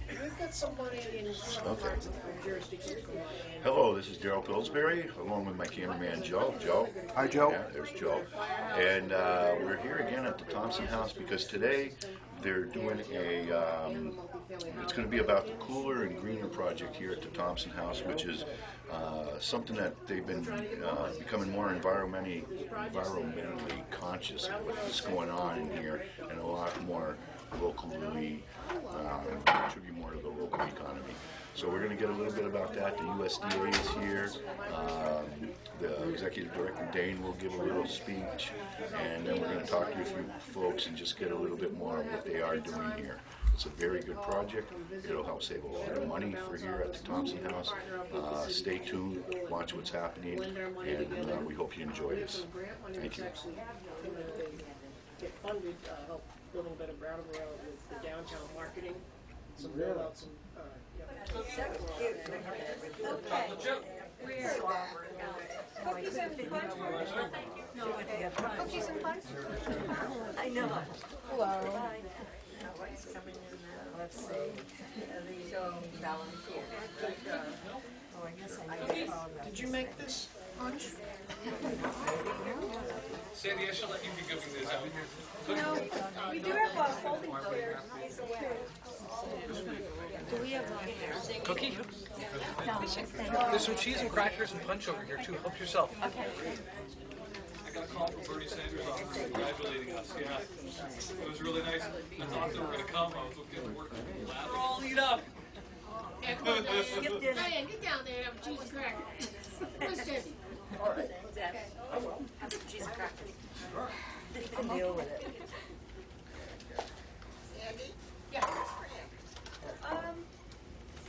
We've got somebody in some parts of the jurisdiction. Hello, this is Daryl Pillsbury, along with my cameraman Joe. Joe. Hi, Joe. Yeah, there's Joe. And we're here again at the Thompson House because today they're doing a, it's going to be about the Cooler and Greener project here at the Thompson House, which is something that they've been becoming more environmentally conscious of what's going on in here, and a lot more locally, contribute more to the local economy. So we're going to get a little bit about that. The USDA is here. The Executive Director, Dane, will give a little speech, and then we're going to talk to a few folks and just get a little bit more of what they are doing here. It's a very good project. It'll help save a lot of money for here at the Thompson House. Stay tuned, watch what's happening, and we hope you enjoy this. Thank you. Get funded, help a little bit of Brattleboro with the downtown marketing, some build out some, Cookies and punch? No, cookies and punch? I know. Hello. What's coming in now? Let's see. So, volunteer. Oh, I guess I did. Did you make this punch? Sandy, I shall let you be giving these out. No, we do have a folding chair. Do we have a Cookie? There's some cheese and crackers and punch over here too. Help yourself. Okay. I got a call from Bernie Sanders' office congratulating us. Yeah, it was really nice. I thought they were going to come. I was looking at work. We're all eat up. Get dinner. Diane, get down there and have a cheese and cracker. Where's Sandy? All right. Have some cheese and crackers. You can deal with it. Sandy? Yeah.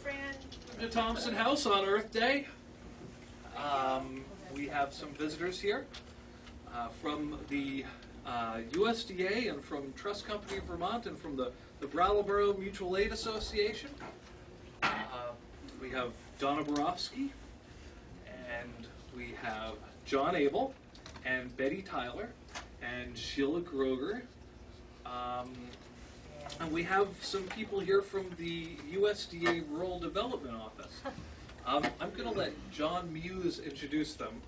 Fran. The Thompson House on Earth Day. We have some visitors here from the USDA and from Trust Company of Vermont and from the Brattleboro Mutual Aid Association. We have Donna Borofsky, and we have John Abel, and Betty Tyler, and Sheila Groger. And we have some people here from the USDA Rural Development Office. I'm going to let John Muse introduce them.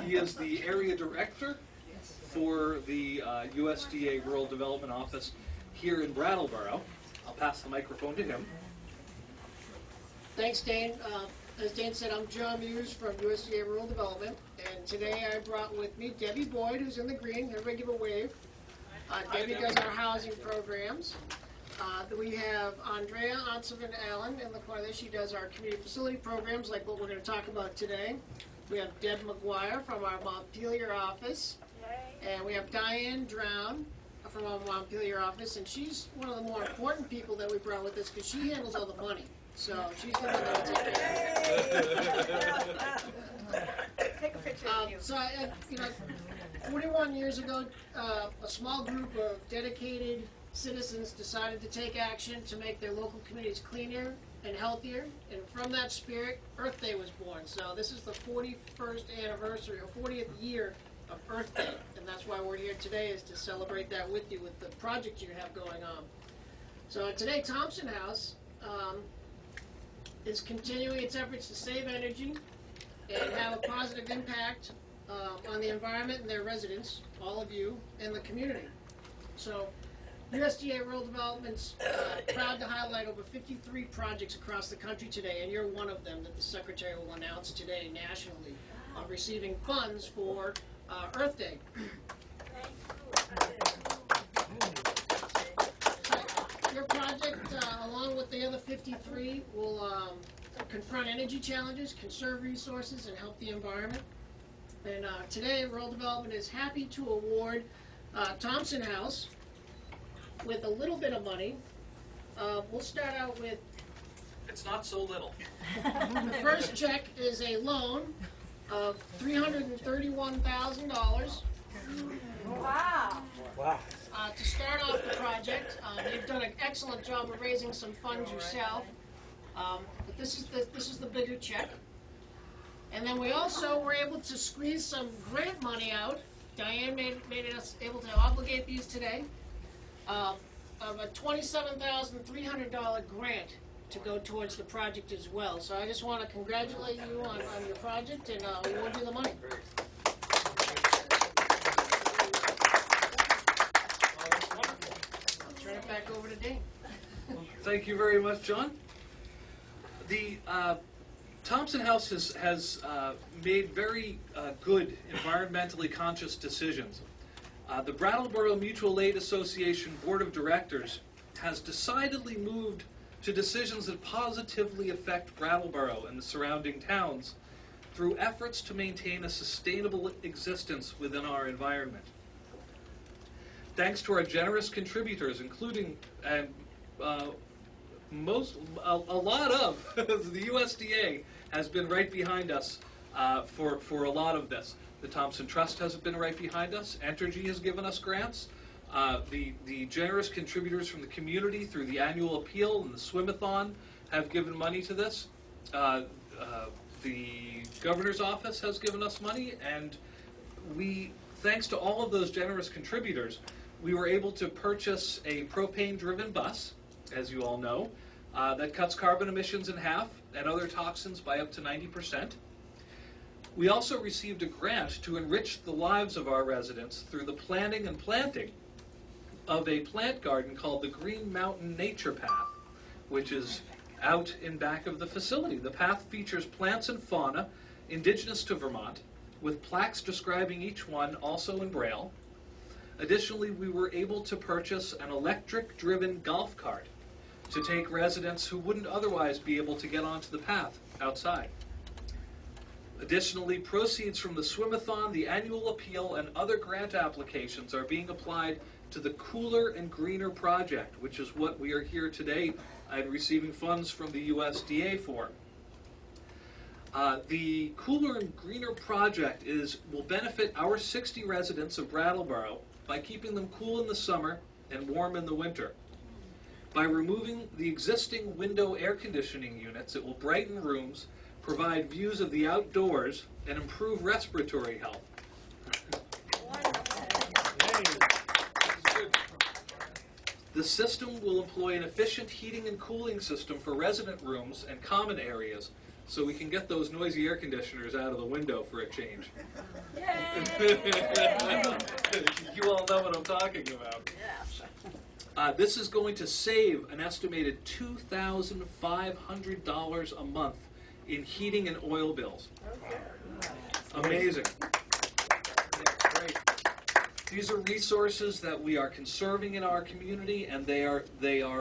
He is the area director for the USDA Rural Development Office here in Brattleboro. I'll pass the microphone to him. Thanks, Dane. As Dane said, I'm John Muse from USDA Rural Development, and today I brought with me Debbie Boyd, who's in the green. Everybody give a wave. Debbie does our housing programs. We have Andrea Onsevan-Allen in the corner there. She does our community facility programs, like what we're going to talk about today. We have Deb McGuire from our Montpelier office. And we have Diane Drown from our Montpelier office, and she's one of the more important people that we brought with us because she handles all the money. So she's the one that will take care of it. Take a picture of you. So, 41 years ago, a small group of dedicated citizens decided to take action to make their local communities cleaner and healthier. And from that spirit, Earth Day was born. So this is the 41st anniversary, or 40th year of Earth Day. And that's why we're here today, is to celebrate that with you, with the project you have going on. So today, Thompson House is continuing its efforts to save energy and have a positive impact on the environment and their residents, all of you, and the community. So USDA Rural Development's proud to highlight over 53 projects across the country today, and you're one of them that the Secretary will announce today nationally on receiving funds for Earth Day. Your project, along with the other 53, will confront energy challenges, conserve resources, and help the environment. And today, Rural Development is happy to award Thompson House with a little bit of money. We'll start out with... It's not so little. The first check is a loan of $331,000. Wow. Wow. To start off the project, you've done an excellent job of raising some funds yourself. But this is the bigger check. And then we also were able to squeeze some grant money out. Diane made us able to obligate these today. of a $27,300 grant to go towards the project as well. So I just want to congratulate you on your project and award you the money. I'll turn it back over to Dane. Thank you very much, John. The Thompson House has made very good environmentally conscious decisions. The Brattleboro Mutual Aid Association Board of Directors has decidedly moved to decisions that positively affect Brattleboro and the surrounding towns through efforts to maintain a sustainable existence within our environment. Thanks to our generous contributors, including a lot of the USDA has been right behind us for a lot of this. The Thompson Trust has been right behind us. Entergy has given us grants. The generous contributors from the community through the annual appeal and the swim-a-thon have given money to this. The governor's office has given us money, and thanks to all of those generous contributors, we were able to purchase a propane-driven bus, as you all know, that cuts carbon emissions in half and other toxins by up to 90%. We also received a grant to enrich the lives of our residents through the planning and planting of a plant garden called the Green Mountain Nature Path, which is out in back of the facility. The path features plants and fauna indigenous to Vermont, with plaques describing each one, also in Braille. Additionally, we were able to purchase an electric-driven golf cart to take residents who wouldn't otherwise be able to get onto the path outside. Additionally, proceeds from the swim-a-thon, the annual appeal, and other grant applications are being applied to the Cooler and Greener project, which is what we are here today and receiving funds from the USDA for. The Cooler and Greener project will benefit our 60 residents of Brattleboro by keeping them cool in the summer and warm in the winter. By removing the existing window air conditioning units, it will brighten rooms, provide views of the outdoors, and improve respiratory health. The system will employ an efficient heating and cooling system for resident rooms and common areas, so we can get those noisy air conditioners out of the window for a change. You all know what I'm talking about. This is going to save an estimated $2,500 a month in heating and oil bills. Amazing. Great. These are resources that we are conserving in our community, and they are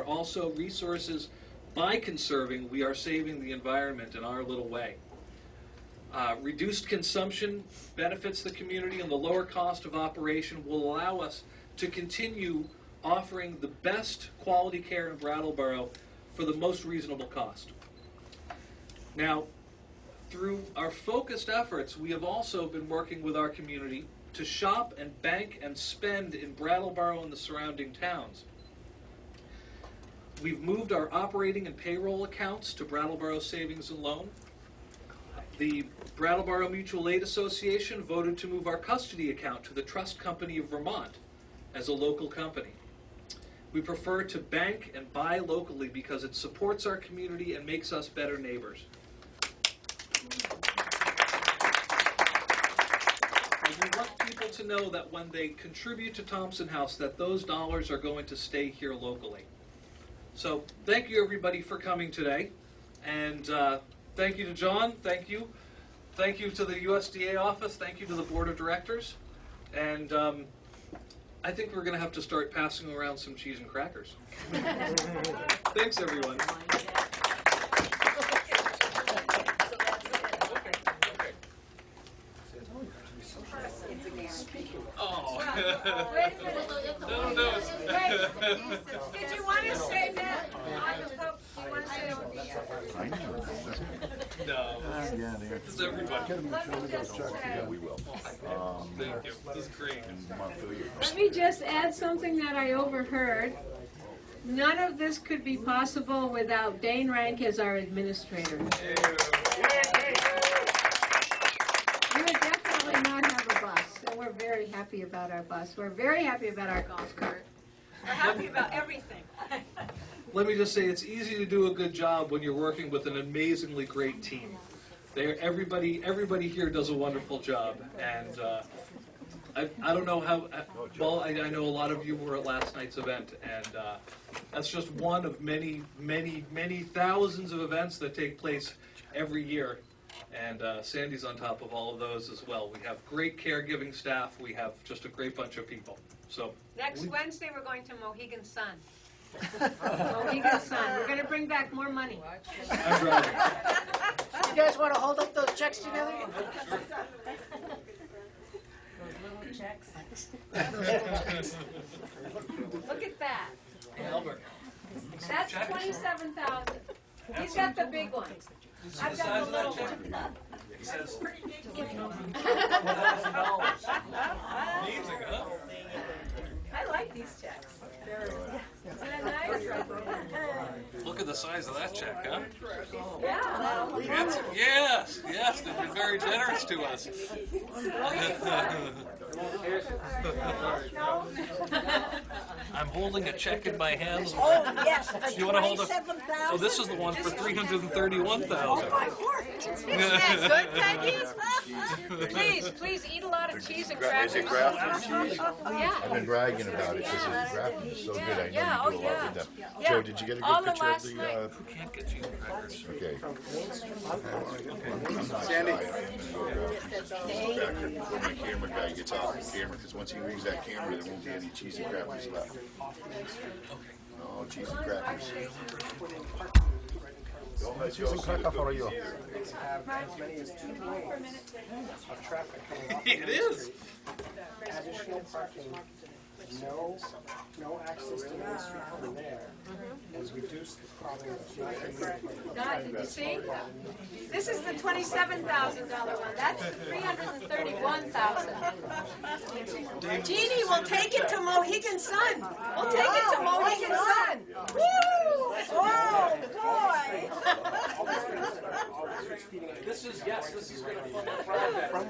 also resources. By conserving, we are saving the environment in our little way. Reduced consumption benefits the community, and the lower cost of operation will allow us to continue offering the best quality care in Brattleboro for the most reasonable cost. Now, through our focused efforts, we have also been working with our community to shop and bank and spend in Brattleboro and the surrounding towns. We've moved our operating and payroll accounts to Brattleboro Savings and Loan. The Brattleboro Mutual Aid Association voted to move our custody account to the Trust Company of Vermont as a local company. We prefer to bank and buy locally because it supports our community and makes us better neighbors. We want people to know that when they contribute to Thompson House, that those dollars are going to stay here locally. So thank you, everybody, for coming today. And thank you to John. Thank you. Thank you to the USDA office. Thank you to the board of directors. And I think we're going to have to start passing around some cheese and crackers. Thanks, everyone. Oh. No. Did you want to say that? Do you want to say it? No. Yeah, It's everybody. yeah, we will. Thank you. This is great. Let me just add something that I overheard. None of this could be possible without Dane Rank as our administrator. You would definitely not have a bus, and we're very happy about our bus. We're very happy about our golf cart. We're happy about everything. Let me just say, it's easy to do a good job when you're working with an amazingly great team. Everybody here does a wonderful job, and I don't know how well. I know a lot of you were at last night's event, and that's just one of many thousands of events that take place every year. And Sandy's on top of all of those as well. We have great caregiving staff. We have just a great bunch of people. So Next Wednesday, we're going to Mohegan Sun. Mohegan Sun. We're going to bring back more money. I'm driving. You guys want to hold up those checks together? Look at that. Albert. That's 27,000. He's got the big one. I've got the little one. He says, $1,000. amazing, huh? I like these checks. Isn't that nice? Look at the size of that check, huh? Yeah. Yes, they've been very generous to us. I'm holding a check in my hands. Oh, yes, the You want to hold up? 27,000. So this is the one for 331,000. My word. Isn't that good, Peggy? Please eat a lot of cheese and crackers. Is it Grafton cheese? Yeah. I've been bragging about it because Grafton is so good. I know Yeah, you do a oh, lot yeah. with them. Yeah. Joe, did you get a All good the picture of last the? night. Who can't get cheese and crackers? Okay. Sandy. I'm gonna go back there before my camera guy gets off the camera, because once he leaves that camera, there won't be any cheese and crackers left. No cheese and crackers. Don't let Joe see the cookies either. It is. Additional parking, no access to Main Street from there, and reduce the problem of not having. God, did you see? This is the $27,000 one. That's the $331,000. Jeannie, we'll take it to Mohegan Sun. We'll take it to Mohegan Sun. Woo! Oh, boy. This is going to fund the project. From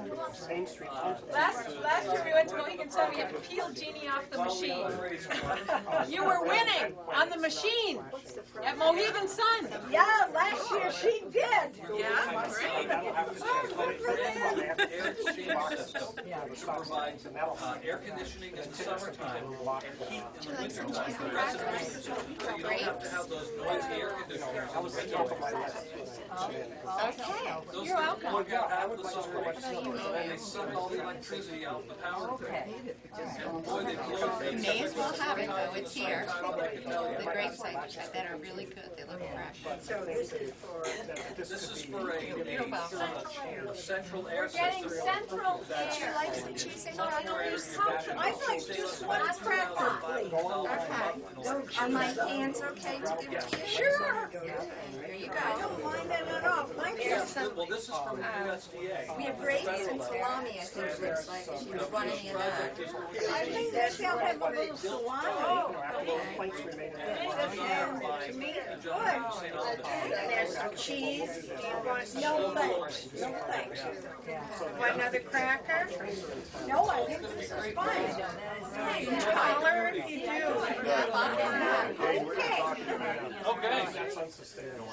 Main Street onto the. Last year we went to Mohegan Sun, we had to peel Jeannie off the machine. You were winning on the machine at Mohegan Sun. Yeah, last year she did. Yeah, great. Air exchange system, which provides air conditioning in the summertime and heat in the wintertime for residents. So you don't have to have those noisy air conditioners in the winter. Okay, Those you're things welcome. plug out half the summer, and then they suck all the electricity out the power grid. And boy, they blow You may as well have it though, it's here. I can tell you. The grapes I just had that are really good, they look fresh. This is for a central air Getting system. central air. Likes the cheese and crackers? I'd like just one cracker, please. Okay. Are my hands okay to give to you? Sure. Here you I go. don't mind that at all. Thank you. Well, this is from the USDA. We have grapes and salami, I think it looks like. She was wanting in that. I think that they'll have a little salami. Plates remaining. To me, it's good. There's some cheese. Do you want? No thanks. No thanks. Want another cracker? No, I think this is fine. Taller if you do. Okay. That's unsustainable.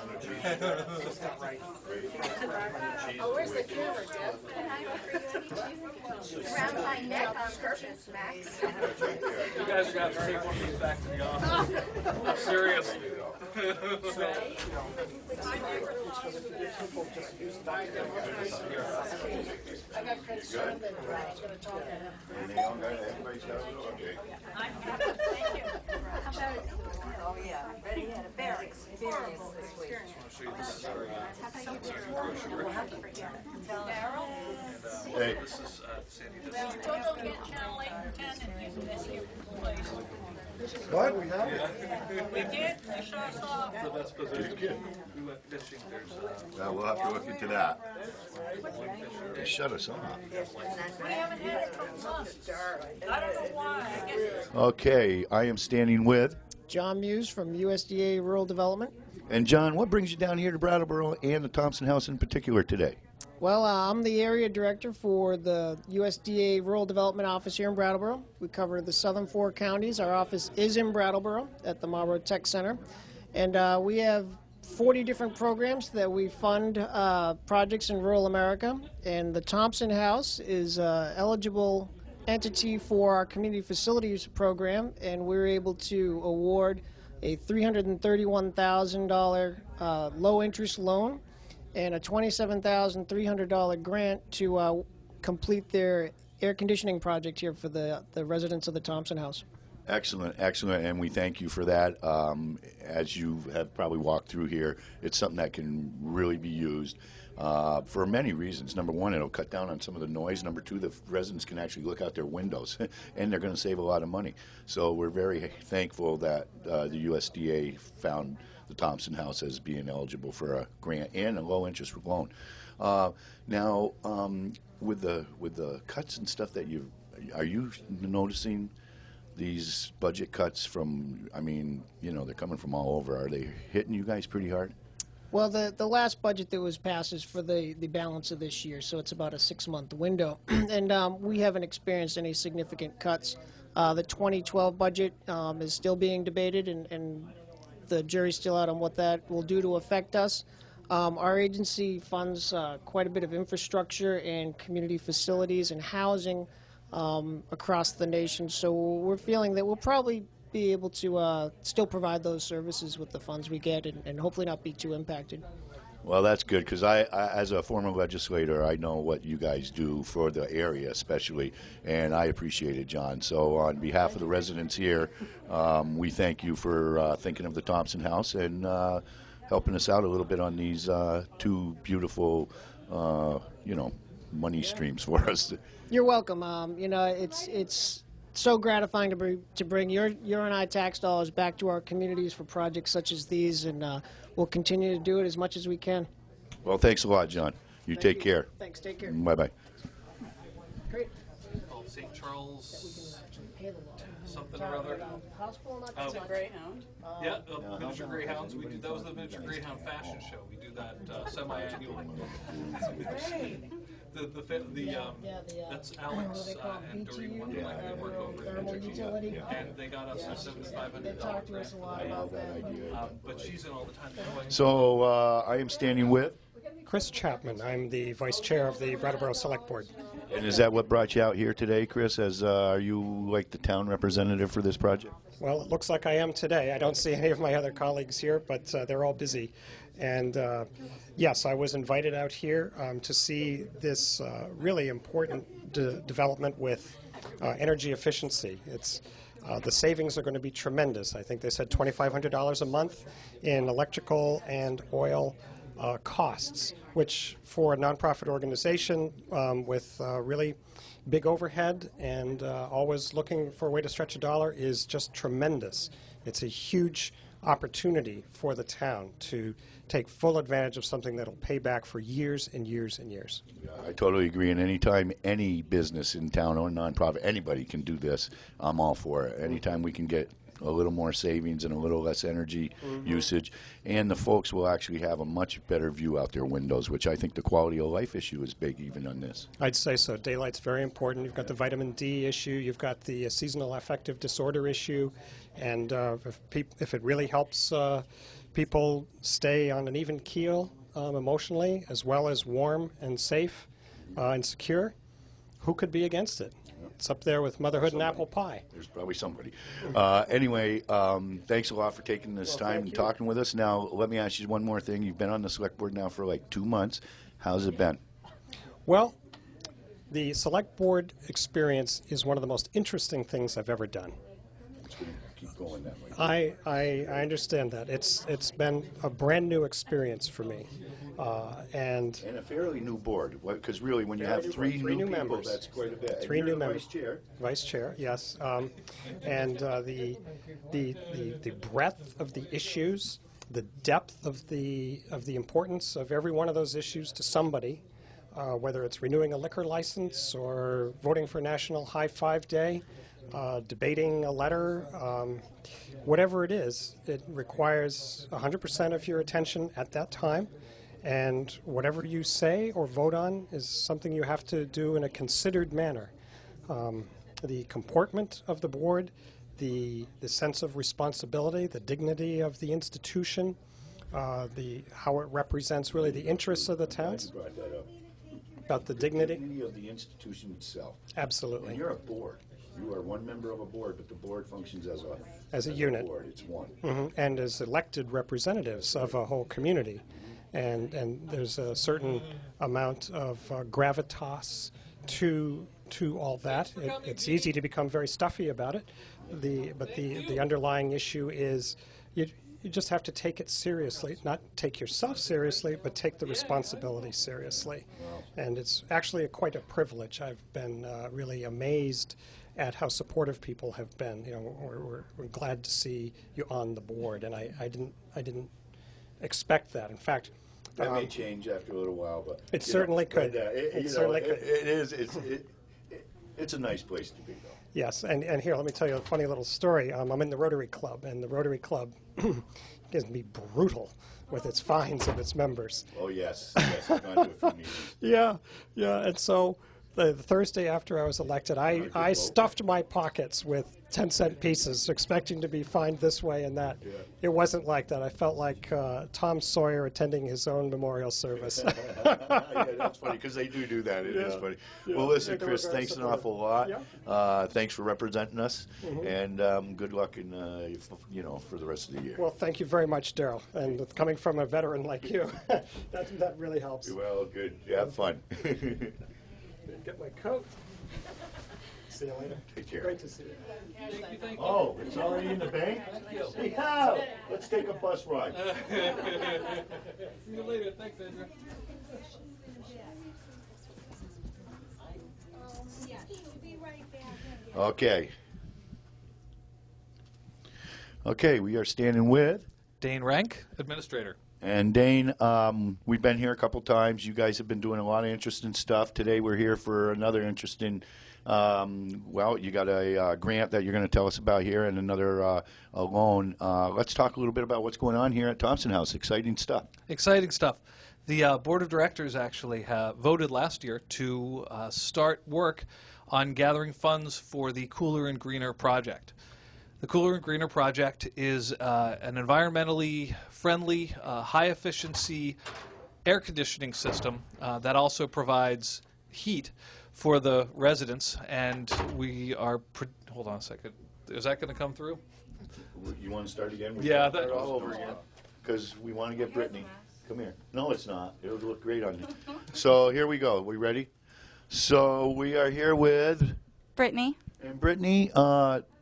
Oh, where's the camera, Deb? Can I offer you any cheese? Around my neck on purpose, Max. You guys are going to have to take one of these back to the office. I'm serious. I got concerned that I was going to talk to him. Anything else, guys? Everybody's got it? Okay. Oh, yeah. Betty had a very experience this week. Hey, This is Sandy. Don't get Channel 8 and 10 and use this here place. what? We did, they shut us off. The best position. Good. We went fishing. There's Well, we'll have to look into that. They shut us off. We haven't had it for months. I don't know why, I guess. Okay, I am standing with. John Muse from USDA Rural Development. And John, what brings you down here to Brattleboro and the Thompson House in particular today? Well, I'm the area director for the USDA Rural Development Office here in Brattleboro. We cover the southern 4 counties. Our office is in Brattleboro at the Marlboro Tech Center. And we have 40 different programs that we fund projects in rural America. And the Thompson House is an eligible entity for our community facilities program. And we're able to award a $331,000 low-interest loan and a $27,300 grant to complete their air conditioning project here for the residents of the Thompson House. Excellent, excellent, and we thank you for that. As you have probably walked through here, it's something that can really be used for many reasons. Number one, it'll cut down on some of the noise. Number two, the residents can actually look out their windows, and they're going to save a lot of money. So we're very thankful that the USDA found the Thompson House as being eligible for a grant and a low-interest loan. Now, with the cuts and stuff that are you noticing these budget cuts from, I mean, you know, they're coming from all over. Are they hitting you guys pretty hard? Well, the last budget that was passed is for the balance of this year, so it's about a 6-month window. And we haven't experienced any significant cuts. The 2012 budget is still being debated, and the jury's still out on what that will do to affect us. Our agency funds quite a bit of infrastructure and community facilities and housing across the nation, so we're feeling that we'll probably be able to still provide those services with the funds we get and hopefully not be too impacted. Well, that's good, because I, as a former legislator, I know what you guys do for the area especially, and I appreciate it, John. So on behalf of the residents here, we thank you for thinking of the Thompson House and helping us out a little bit on these 2 beautiful, you know, money streams for us. You're welcome. You know, it's so gratifying to bring your and I tax dollars back to our communities for projects such as these, and we'll continue to do it as much as we can. Well, thanks a lot, John. You take care. Thanks. Take care. Bye-bye. Great. St. Charles, something or other. Greyhound. Yeah, miniature greyhounds. We do. That was the miniature greyhound fashion show. We do that semi-annually. That's Alex and Doreen Wonderland. They work over in Energy, and they got us a $7,500. They talked to us a lot about that. But she's in all the time. So I am standing with. Chris Chapman. I'm the vice chair of the Brattleboro Select Board. And is that what brought you out here today, Chris? As are you like the town representative for this project? Well, it looks like I am today. I don't see any of my other colleagues here, but they're all busy. And yes, I was invited out here to see this really important development with energy efficiency. It's the savings are going to be tremendous. I think they said $2,500 a month in electrical and oil costs, which for a nonprofit organization with really big overhead and always looking for a way to stretch a dollar is just tremendous. It's a huge opportunity for the town to take full advantage of something that'll pay back for years and years and years. Yeah, I totally agree. And anytime any business in town or nonprofit, anybody can do this, I'm all for it. Anytime we can get a little more savings and a little less energy usage, and the folks will actually have a much better view out their windows, which I think the quality of life issue is big even on this. I'd say so. Daylight's very important. You've got the vitamin D issue. You've got the seasonal affective disorder issue. And if it really helps people stay on an even keel emotionally, as well as warm and safe and secure, who could be against it? It's up there with motherhood and apple pie. There's probably somebody. Anyway, thanks a lot for taking this time and talking with us. Now, let me ask you one more thing. You've been on the select board now for like 2 months. How's it been? Well, the select board experience is one of the most interesting things I've ever done. It's going to keep going that way. I understand that. It's been a brand new experience for me. And a fairly new board, because really when you have three new people, members. That's quite a bit. Three new Vice members. chair. Vice chair, yes. And the breadth of the issues, the depth of the importance of every one of those issues to somebody, whether it's renewing a liquor license or voting for National High Five Day, debating a letter, whatever it is, it requires 100% of your attention at that time. And whatever you say or vote on is something you have to do in a considered manner. The comportment of the board, the sense of responsibility, the dignity of the institution, how it represents really the interests of the towns. You brought that up. About the dignity? Of the institution itself. Absolutely. And you're a board. You are one member of a board, but the board functions as a unit. Board. It's one. And as elected representatives of a whole community. And there's a certain amount of gravitas to all that. It's easy to become very stuffy about it. But the underlying issue is you just have to take it seriously. Not take yourself seriously, but take the responsibility seriously. And it's actually quite a privilege. I've been really amazed at how supportive people have been. You know, we're glad to see you on the board, and I didn't expect that. In fact, that may change after a little while, but it certainly could. It's a nice place to be, though. Yes, and here, let me tell you a funny little story. I'm in the Rotary Club, and the Rotary Club can be brutal with its fines of its members. Oh, yes. I've gone to a few meetings. Yeah, and so the Thursday after I was elected, I stuffed my pockets with 10-cent pieces, expecting to be fined this way and that. Yeah. It wasn't like that. I felt like Tom Sawyer attending his own memorial service. Yeah, that's funny, because they do that. It is funny. Yeah. Well, listen, They were Chris, very thanks an supportive. awful lot. Yeah. Thanks for representing us, and good luck in, for the rest of the year. Well, thank you very much, Daryl. And with coming from a veteran like you, that really helps. Well, good. Have fun. Get my coat. See you later. Take care. Great to see you. Thank you. Oh, it's already in the bank? Hey, Hal, let's take a bus ride. See you later. Thanks, Andrew. Okay. Okay, we are standing with. Dane Rank, Administrator. And Dane, we've been here a couple times. You guys have been doing a lot of interesting stuff. Today we're here for another interesting, you got a grant that you're going to tell us about here and another a loan. Let's talk a little bit about what's going on here at Thompson House. Exciting stuff. Exciting stuff. The Board of Directors actually voted last year to start work on gathering funds for the Cooler and Greener project. The Cooler and Greener project is an environmentally friendly, high-efficiency air conditioning system that also provides heat for the residents. And we are, hold on a second, is that going to come through? You want to start again? Yeah, Start all over again. Because we want to get Brittany. Come here. No, it's not. It'll look great on you. So here we go. We ready? So we are here with Brittany. And Brittany,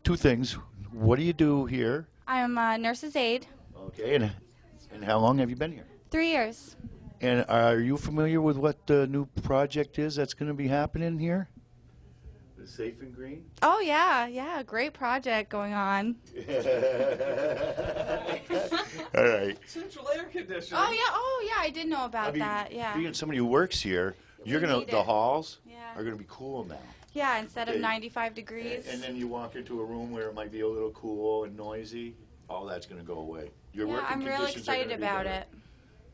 two things. What do you do here? I'm a nurse's aide. Okay, and how long have you been here? 3 years. And are you familiar with what the new project is that's going to be happening here? The Safe and Green? Oh, yeah, great project going on. All right. Central air conditioning. Oh, yeah, I did know about that, yeah. Being somebody who works here, you're We gonna need the it. halls Yeah. are gonna be cool now. Yeah, instead of Okay. 95 degrees. And then you walk into a room where it might be a little cool and noisy. All that's gonna go away. Your Yeah, working I'm real conditions are excited gonna be about better. it.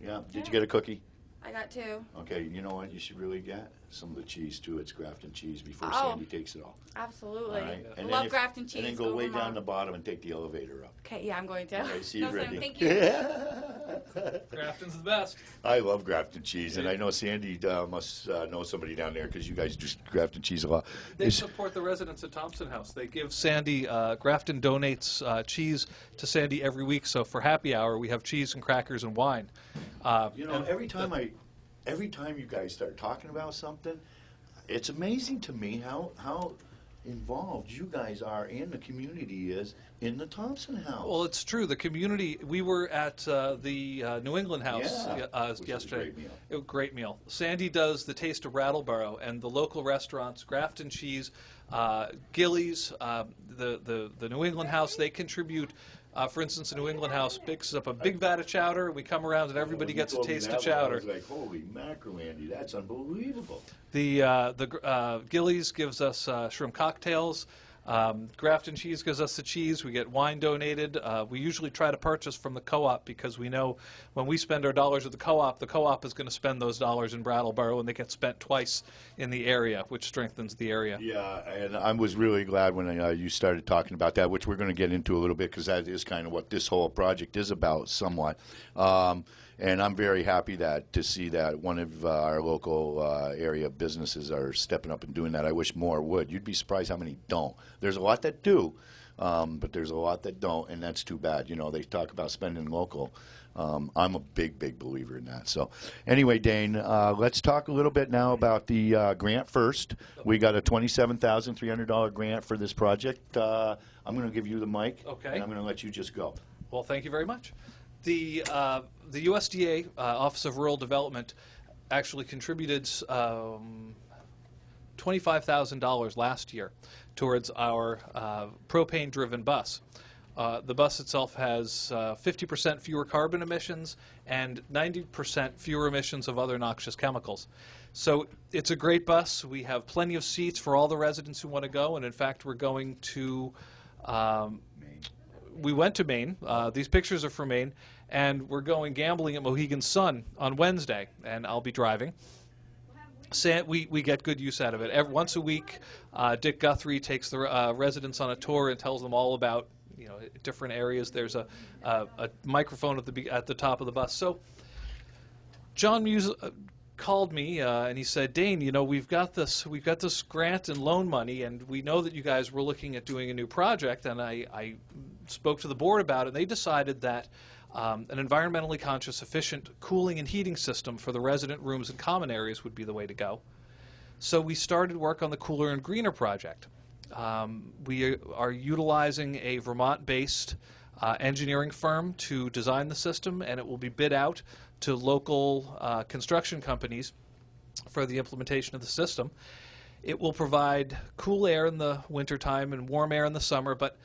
Yeah. Did you get a cookie? I got 2. Okay. You know what? You should really get some of the cheese too. It's Grafton cheese before Oh. Sandy takes it all. Absolutely. All right. I And love then Grafton cheese. And then go way over down Mom. the bottom and take the elevator up. Okay, yeah, I'm going to. Okay, see you, No, Sam, Brittany. thank you. Grafton's the best. I love Grafton cheese, and I know Sandy must know somebody down there because you guys do Grafton cheese a lot. They Is- support the residents at Thompson House. They give Sandy, Grafton donates cheese to Sandy every week. So for happy hour, we have cheese and crackers and wine. You know, every time you guys start talking about something, it's amazing to me how involved you guys are and the community is in the Thompson House. Well, it's true. The community. We were at the New England House Yeah, which was a yesterday. great meal. It was a great meal. Sandy does the Taste of Brattleboro, and the local restaurants, Grafton Cheese, Gillies, the New England House. They contribute. For instance, the New England House picks up a big vat of chowder. We come around and everybody When you gets a told me taste that of one, I chowder. was like, holy mackerel, Andy, that's unbelievable. The Gillies gives us shrimp cocktails. Grafton Cheese gives us the cheese. We get wine donated. We usually try to purchase from the co-op because we know when we spend our dollars at the co-op is going to spend those dollars in Brattleboro, and they get spent twice in the area, which strengthens the area. Yeah, and I was really glad when you started talking about that, which we're going to get into a little bit because that is kind of what this whole project is about somewhat. And I'm very happy to see that one of our local area businesses are stepping up and doing that. I wish more would. You'd be surprised how many don't. There's a lot that do, but there's a lot that don't, and that's too bad. You know, they talk about spending local. I'm a big believer in that. So anyway, Dane, let's talk a little bit now about the grant first. We got a $27,300 grant for this project. I'm going to give you the mic, Okay. and I'm going to let you just go. Well, thank you very much. The USDA Office of Rural Development actually contributed $25,000 last year towards our propane-driven bus. The bus itself has 50% fewer carbon emissions and 90% fewer emissions of other noxious chemicals. So it's a great bus. We have plenty of seats for all the residents who want to go, and in fact, we're going to we went to Maine. These pictures are from Maine, and we're going gambling at Mohegan Sun on Wednesday, and I'll be driving. We get good use out of it. Once a week, Dick Guthrie takes the residents on a tour and tells them all about different areas. There's a microphone at the top of the bus. So John Muse called me and he said, Dane, we've got this grant and loan money, and we know that you guys were looking at doing a new project. And I spoke to the board about it, and they decided that an environmentally conscious, efficient cooling and heating system for the resident rooms and common areas would be the way to go. So we started work on the Cooler and Greener project. We are utilizing a Vermont-based engineering firm to design the system, and it will be bid out to local construction companies for the implementation of the system. It will provide cool air in the wintertime and warm air in the summer, but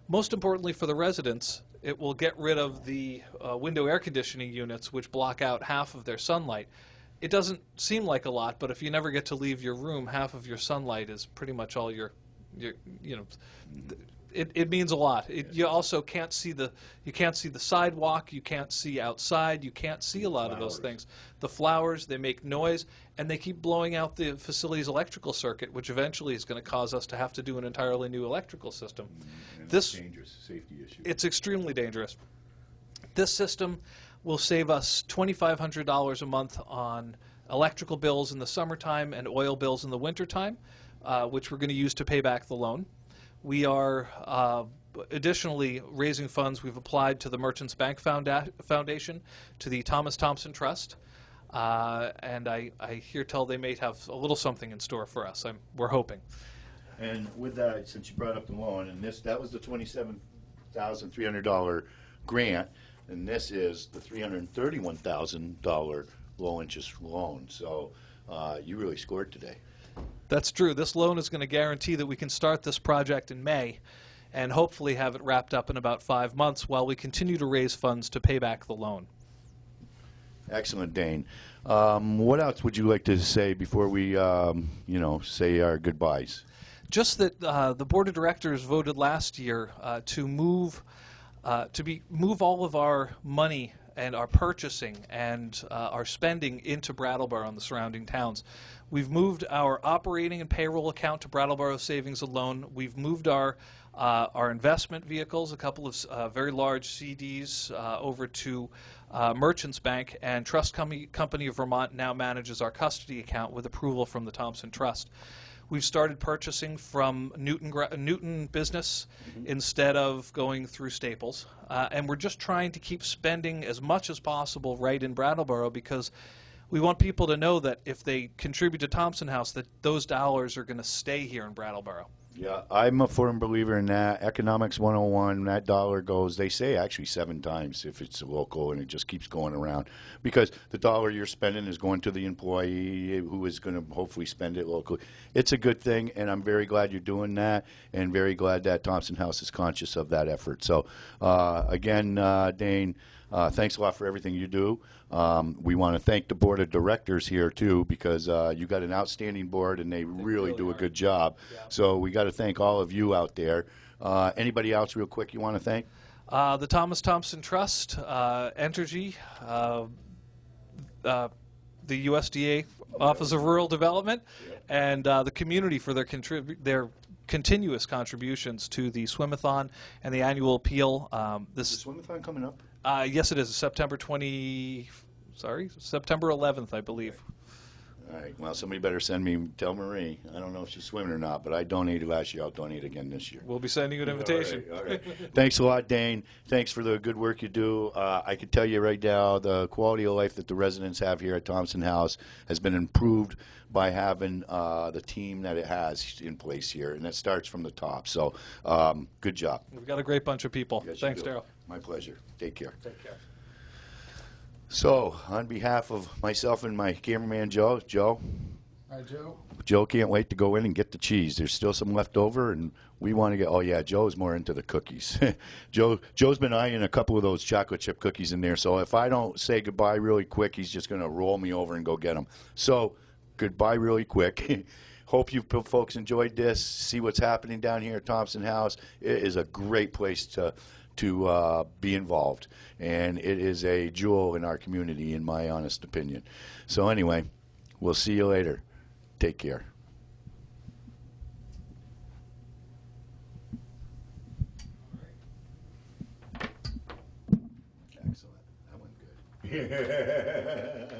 most importantly for the residents, it will get rid of the window air conditioning units, which block out half of their sunlight. It doesn't seem like a lot, but if you never get to leave your room, half of your sunlight is pretty much all it means a lot. You also can't see the sidewalk, you can't see outside, you can't see a lot of those things. The flowers, they make noise, and they keep blowing out the facility's electrical circuit, which eventually is going to cause us to have to do an entirely new electrical system. And it's a dangerous safety issue. It's extremely dangerous. This system will save us $2,500 a month on electrical bills in the summertime and oil bills in the wintertime, which we're going to use to pay back the loan. We are additionally raising funds. We've applied to the Merchants Bank Foundation, to the Thompson Trust, and I hear tell they may have a little something in store for us. We're hoping. And with that, since you brought up the loan, and that was the $27,300 grant, and this is the $331,000 low-interest loan. So you really scored today. That's true. This loan is going to guarantee that we can start this project in May and hopefully have it wrapped up in about 5 months while we continue to raise funds to pay back the loan. Excellent, Dane. What else would you like to say before we, say our goodbyes? Just that the board of directors voted last year to move all of our money and our purchasing and our spending into Brattleboro and the surrounding towns. We've moved our operating and payroll account to Brattleboro Savings and Loan. We've moved our investment vehicles, a couple of very large CDs, over to Merchants Bank, and Trust Company of Vermont now manages our custody account with approval from the Thompson Trust. We've started purchasing from Newton Business instead of going through Staples. And we're just trying to keep spending as much as possible right in Brattleboro, because we want people to know that if they contribute to Thompson House, that those dollars are going to stay here in Brattleboro. Yeah, I'm a firm believer in that. Economics 101, that dollar goes, they say actually 7 times if it's local, and it just keeps going around. Because the dollar you're spending is going to the employee who is going to hopefully spend it locally. It's a good thing, and I'm very glad you're doing that, and very glad that Thompson House is conscious of that effort. So, again, Dane, thanks a lot for everything you do. We want to thank the board of directors here too, because you got an outstanding board and they really do a good job. So we got to thank all of you out there. Anybody else real quick you want to thank? The Thompson Trust, Entergy, the USDA Office of Rural Development, and the community for their continuous contributions to the Swimathon and the annual appeal. Is the Swimathon coming up? Yes, it is September 11th, I believe. All right. Well, somebody better tell Marie. I don't know if she's swimming or not, but I donated last year. I'll donate again this year. We'll be sending you an invitation. All right. Thanks a lot, Dane. Thanks for the good work you do. I can tell you right now, the quality of life that the residents have here at Thompson House has been improved by having the team that it has in place here, and it starts from the top. So, good job. We've got a great bunch of people. Yes, Thanks, you do. Daryl. My pleasure. Take care. Take care. So, on behalf of myself and my cameraman, Joe. Hi, Joe. Joe can't wait to go in and get the cheese. There's still some left over, and we want to get. Oh yeah, Joe's more into the cookies. Joe's been eyeing a couple of those chocolate chip cookies in there. So if I don't say goodbye really quick, he's just going to roll me over and go get them. So goodbye really quick. Hope you folks enjoyed this. See what's happening down here at Thompson House. It is a great place to be involved, and it is a jewel in our community, in my honest opinion. So anyway, we'll see you later. Take care. Excellent. That went good.